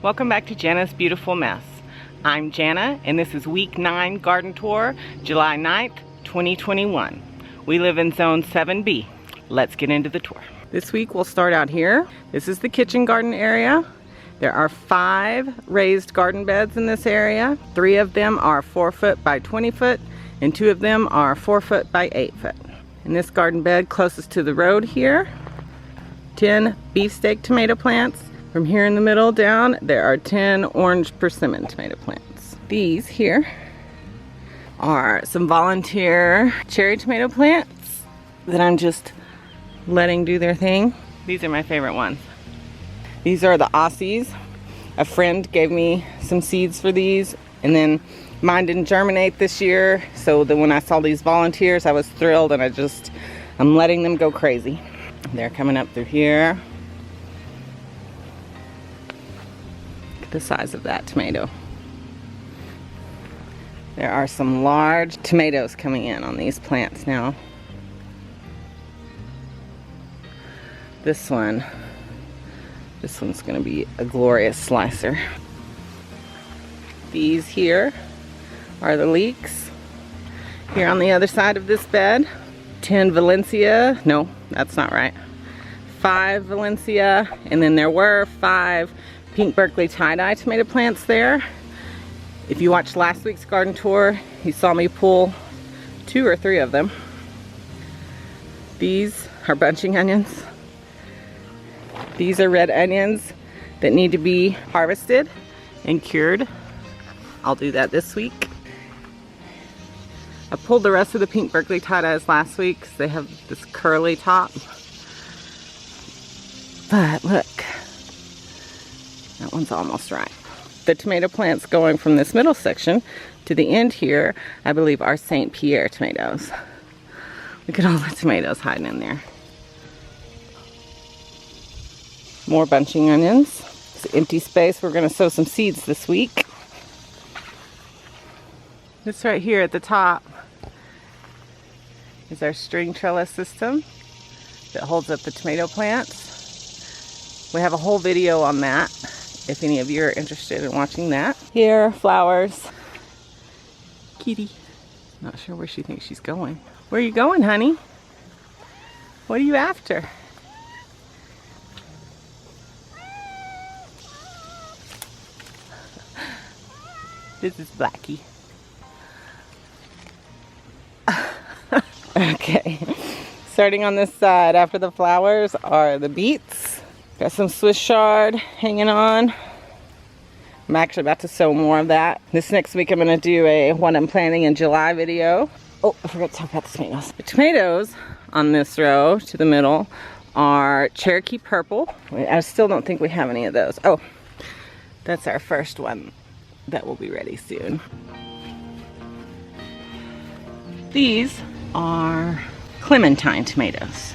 Welcome back to Jana's Beautiful Mess. I'm Jana and this is week 9 garden tour, July 9th, 2021. We live in zone 7B. Let's get into the tour. This week we'll start out here. This is the kitchen garden area. There are 5 raised garden beds in this area. 3 of them are 4 foot by 20 foot and 2 of them are 4 foot by 8 foot. In this garden bed closest to the road here, 10 beefsteak tomato plants. From here in the middle down, there are 10 orange persimmon tomato plants. These here are some volunteer cherry tomato plants that I'm just letting do their thing. These are my favorite ones. These are the Aussies. A friend gave me some seeds for these, and then mine didn't germinate this year, so then when I saw these volunteers, I was thrilled, and I'm letting them go crazy. They're coming up through here. The size of that tomato. There are some large tomatoes coming in on these plants now. This one's going to be a glorious slicer. These here are the leeks. Here on the other side of this bed, 10 Valencia, no, that's not right. 5 Valencia, and then there were 5 pink Berkeley tie-dye tomato plants there. If you watched last week's garden tour, you saw me pull 2 or 3 of them. These are bunching onions. These are red onions that need to be harvested and cured. I'll do that this week. I pulled the rest of the pink Berkeley tie-dyes last week because they have this curly top. But look. That one's almost ripe. The tomato plants going from this middle section to the end here, I believe, are St. Pierre tomatoes. Look at all the tomatoes hiding in there. More bunching onions. It's empty space. We're going to sow some seeds this week. This right here at the top is our string trellis system that holds up the tomato plants. We have a whole video on that, if any of you are interested in watching that. Here, flowers. Kitty. Not sure where she thinks she's going. Where are you going, honey? What are you after? This is Blackie. Okay. Starting on this side, after the flowers are the beets. Got some Swiss chard hanging on. I'm actually about to sow more of that. This next week I'm going to do a what I'm planting in July video. Oh, I forgot to talk about the tomatoes. The tomatoes on this row to the middle are Cherokee Purple. I still don't think we have any of those. Oh, that's our first one that will be ready soon. These are Clementine tomatoes.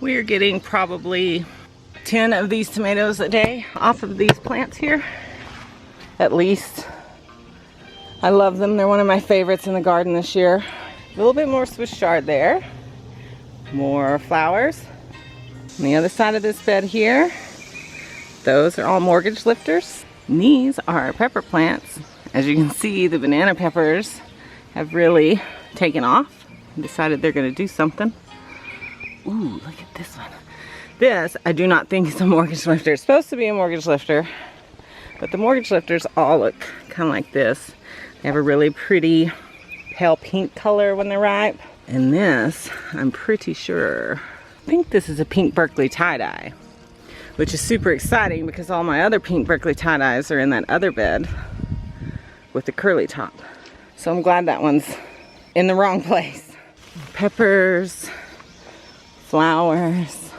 We are getting probably 10 of these tomatoes a day off of these plants here, at least. I love them. They're one of my favorites in the garden this year. A little bit more Swiss chard there. More flowers. On the other side of this bed here, those are all mortgage lifters. And these are our pepper plants. As you can see, the banana peppers have really taken off and decided they're going to do something. Ooh, look at this one. This, I do not think is a mortgage lifter. It's supposed to be a mortgage lifter, but the mortgage lifters all look kind of like this. They have a really pretty pale pink color when they're ripe. And this, I'm pretty sure, I think this is a pink Berkeley tie-dye, which is super exciting because all my other pink Berkeley tie-dyes are in that other bed with the curly top. So I'm glad that one's in the wrong place. Peppers, flowers,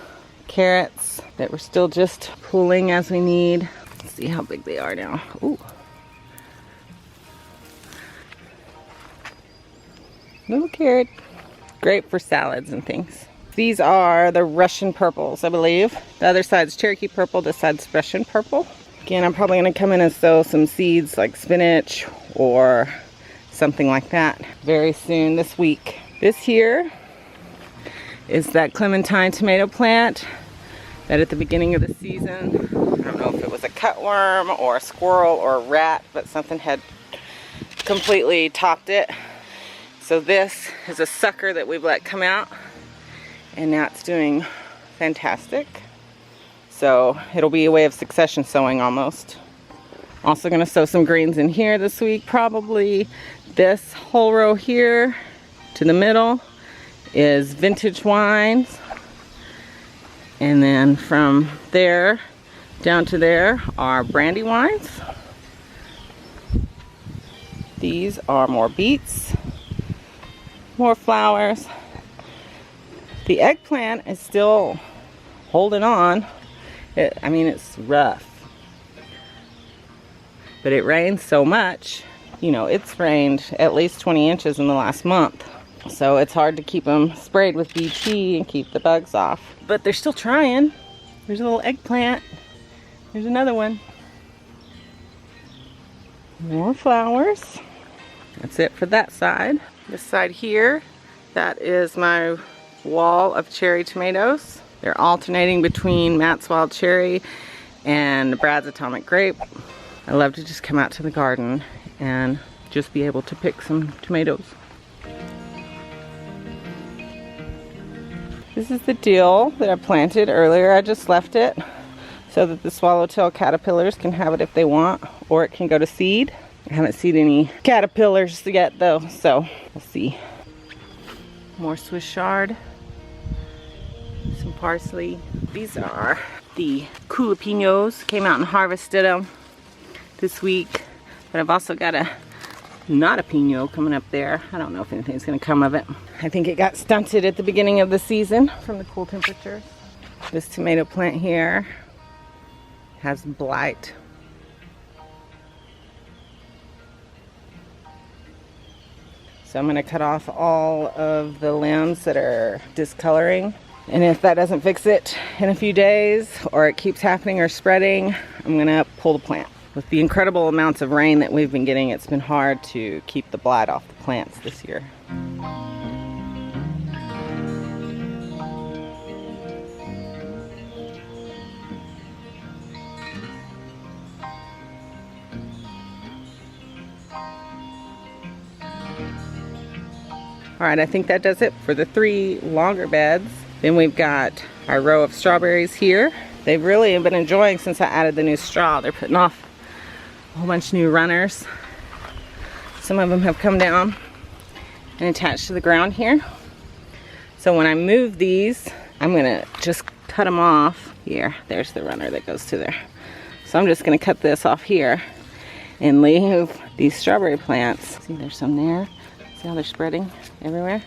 carrots that we're still just pulling as we need. Let's see how big they are now. Ooh. Little carrot. Great for salads and things. These are the Russian purples, I believe. The other side's Cherokee purple, this side's Russian purple. Again, I'm probably gonna come in and sow some seeds like spinach or something like that very soon this week. This here is that clementine tomato plant that at the beginning of the season, I don't know if it was a cutworm or a squirrel or a rat, but something had completely topped it. So this is a sucker that we've let come out, and now it's doing fantastic. So it'll be a way of succession sowing almost. Also gonna sow some greens in here this week, probably. This whole row here to the middle is vintage wines. And then from there down to there are brandy wines. These are more beets, more flowers. The eggplant is still holding on. I mean, it's rough, but it rains so much. You know, it's rained at least 20 inches in the last month. So it's hard to keep them sprayed with BT and keep the bugs off. But they're still trying. There's a little eggplant. There's another one. More flowers. That's it for that side. This side here, that is my wall of cherry tomatoes. They're alternating between Matt's Wild Cherry and Brad's Atomic Grape. I love to just come out to the garden and just be able to pick some tomatoes. This is the dill that I planted earlier. I just left it so that the swallowtail caterpillars can have it if they want, or it can go to seed. I haven't seen any caterpillars yet though, so we'll see. More Swiss chard. Some parsley. These are the jalapenos. Came out and harvested them this week. But I've also got a not a pino coming up there. I don't know if anything's gonna come of it. I think it got stunted at the beginning of the season from the cool temperatures. This tomato plant here has blight. So I'm gonna cut off all of the limbs that are discoloring. And if that doesn't fix it in a few days, or it keeps happening or spreading, I'm gonna pull the plant. With the incredible amounts of rain that we've been getting, it's been hard to keep the blight off the plants this year. All right, I think that does it for the 3 longer beds. Then we've got our row of strawberries here. They've really been enjoying since I added the new straw. They're putting off a whole bunch of new runners. Some of them have come down and attached to the ground here. So when I move these, I'm gonna just cut them off here. There's the runner that goes to there. So I'm just gonna cut this off here and leave these strawberry plants. See, there's some there. See how they're spreading everywhere?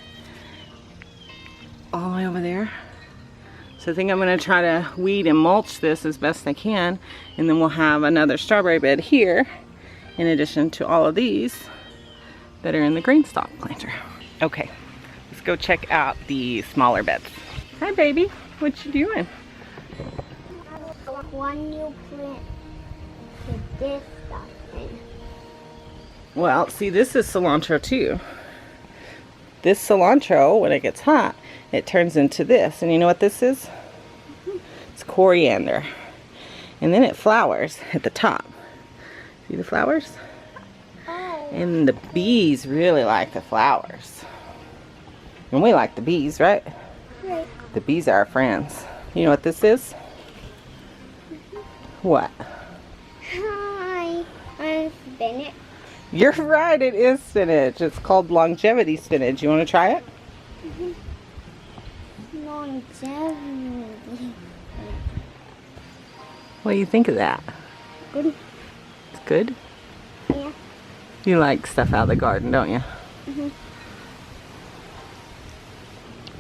All the way over there. So I think I'm gonna try to weed and mulch this as best I can, and then we'll have another strawberry bed here in addition to all of these that are in the green stalk planter. Okay, let's go check out the smaller beds. Hi baby, what you doing? One new plant to this stuff in. Well, see, this is cilantro too. This cilantro, when it gets hot, it turns into this. And you know what this is? It's coriander. And then it flowers at the top. See the flowers? Oh. And the bees really like the flowers. And we like the bees, right? Right. The bees are our friends. You know what this is? What? Hi, I'm spinach. You're right, it is spinach. It's called longevity spinach. You want to try it? Longevity. What do you think of that? Good. It's good? Yeah. You like stuff out of the garden, don't you? Mhm.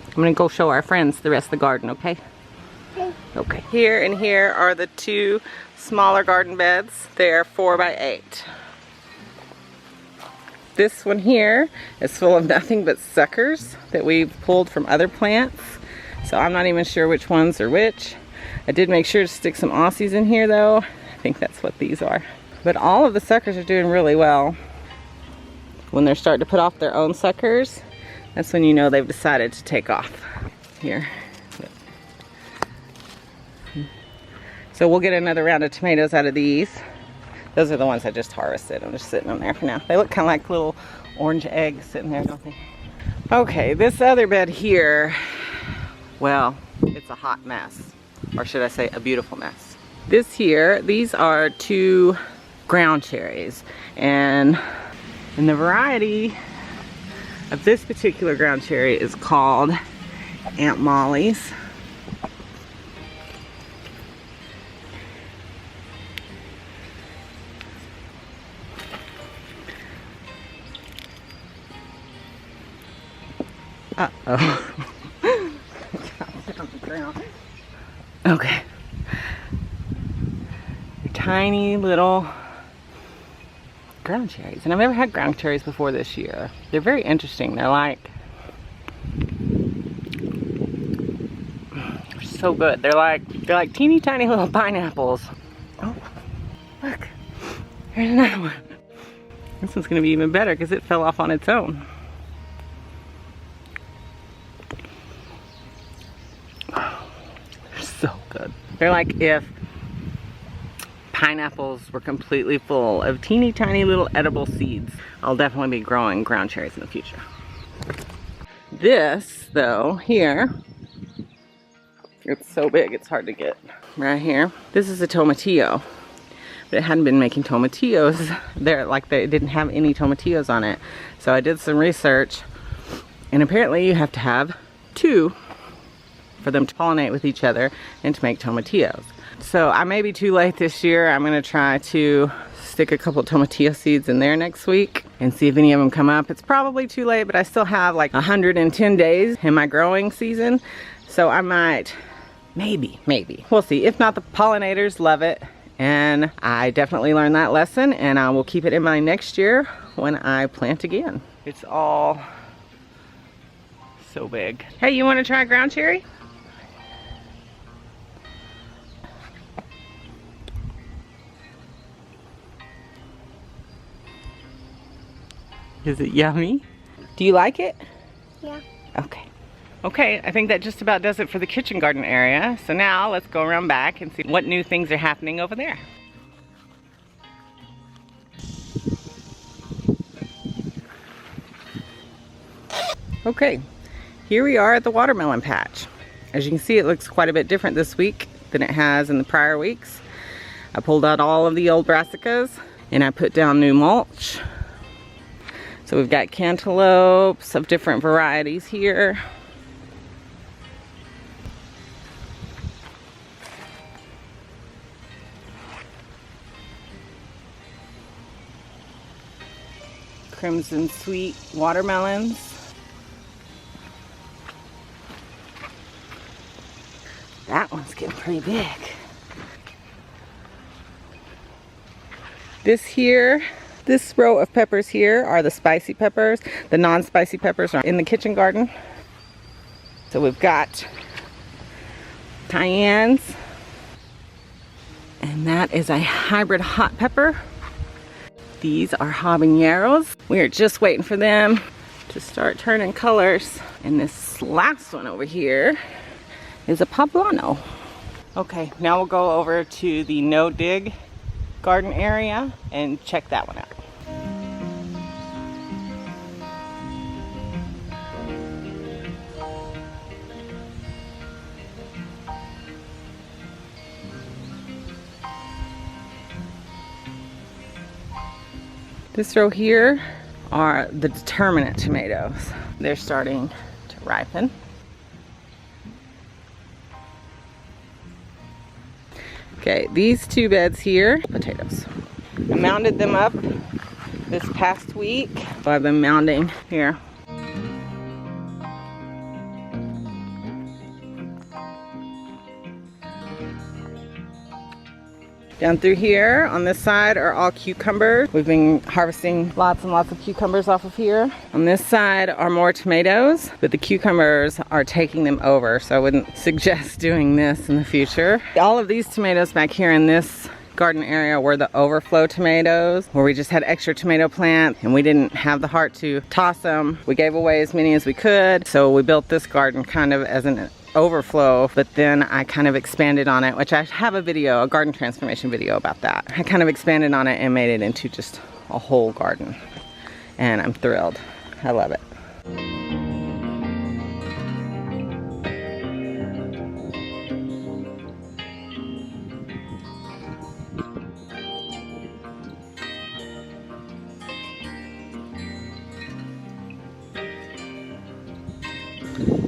I'm gonna go show our friends the rest of the garden, okay? Okay. Okay. Here and here are the 2 smaller garden beds. They're 4 by 8. This one here is full of nothing but suckers that we've pulled from other plants So I'm not even sure which ones are which. I did make sure to stick some Aussies in here though. I think that's what these are. But all of the suckers are doing really well. When they're starting to put off their own suckers, that's when you know they've decided to take off. Here. So we'll get another round of tomatoes out of these. Those are the ones I just harvested. I'm just sitting them there for now. They look kind of like little orange eggs sitting there, don't they? Okay, this other bed here, well, it's a hot mess. Or should I say a beautiful mess. This here, these are 2 ground cherries. And the variety of this particular ground cherry is called Aunt Molly's. Uh-oh. Okay. They're tiny little ground cherries. And I've never had ground cherries before this year. They're very interesting. They're so good. They're like teeny tiny little pineapples. Oh, look. Here's another one. This one's gonna be even better because it fell off on its own. So good. They're like if pineapples were completely full of teeny tiny little edible seeds. I'll definitely be growing ground cherries in the future. This though, here, it's so big it's hard to get right here. This is a tomatillo, but it hadn't been making tomatillos there, like they didn't have any tomatillos on it. So I did some research and apparently you have to have 2 for them to pollinate with each other and to make tomatillos. So I may be too late this year. I'm gonna try to stick a couple tomatillo seeds in there next week and see if any of them come up. It's probably too late, but I still have like 110 days in my growing season. So I might, maybe. We'll see. If not, the pollinators love it. And I definitely learned that lesson and I will keep it in mind next year when I plant again. It's all so big. Hey, you wanna try ground cherry? Is it yummy? Do you like it? Yeah. Okay. Okay, I think that just about does it for the kitchen garden area. So now let's go around back and see what new things are happening over there. Okay, here we are at the watermelon patch. As you can see, it looks quite a bit different this week than it has in the prior weeks. I pulled out all of the old brassicas and I put down new mulch. So we've got cantaloupes of different varieties here. Crimson sweet watermelons. That one's getting pretty big. This row of peppers here are the spicy peppers. The non-spicy peppers are in the kitchen garden. So we've got cayennes, and that is a hybrid hot pepper. These are habaneros. We are just waiting for them to start turning colors. And this last one over here is a poblano. Okay, now we'll go over to the no-dig garden area and check that one out. This row here are the determinate tomatoes. They're starting to ripen. Okay, these 2 beds here, potatoes. I mounded them up this past week. So I've been mounding here. Down through here on this side are all cucumbers. We've been harvesting lots and lots of cucumbers off of here. On this side are more tomatoes, but the cucumbers are taking them over, so I wouldn't suggest doing this in the future. All of these tomatoes back here in this garden area were the overflow tomatoes, where we just had extra tomato plants and we didn't have the heart to toss them. We gave away as many as we could, so we built this garden kind of as an overflow, but then I kind of expanded on it, which I have a video, a garden transformation video about that. I kind of expanded on it and made it into just a whole garden, and I'm thrilled. I love it.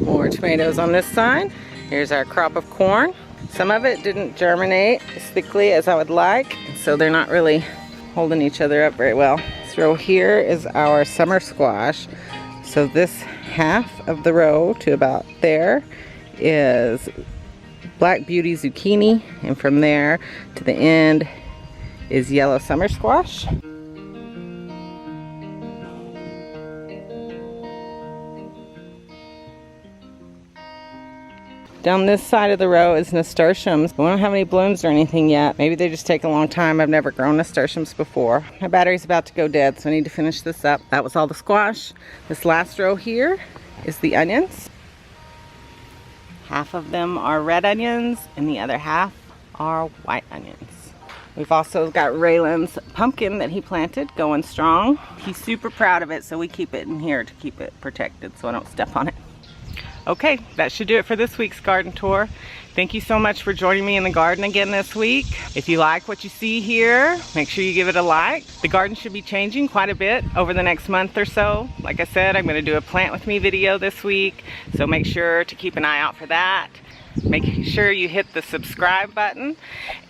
More tomatoes on this side. Here's our crop of corn. Some of it didn't germinate as thickly as I would like, so they're not really holding each other up very well. This row here is our summer squash. So this half of the row to about there is Black Beauty zucchini, and from there to the end is yellow summer squash. Down this side of the row is nasturtiums. We don't have any blooms or anything yet. Maybe they just take a long time. I've never grown nasturtiums before. My battery's about to go dead, so I need to finish this up. That was all the squash. This last row here is the onions. Half of them are red onions and the other half are white onions. We've also got Raylan's pumpkin that he planted going strong. He's super proud of it, so we keep it in here to keep it protected so I don't step on it. Okay, that should do it for this week's garden tour. Thank you so much for joining me in the garden again this week. If you like what you see here, make sure you give it a like. The garden should be changing quite a bit over the next month or so. Like I said, I'm going to do a plant with me video this week, so make sure to keep an eye out for that. Make sure you hit the subscribe button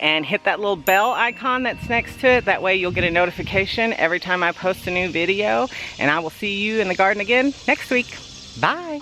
and hit that little bell icon that's next to it. That way you'll get a notification every time I post a new video, and I will see you in the garden again next week. Bye.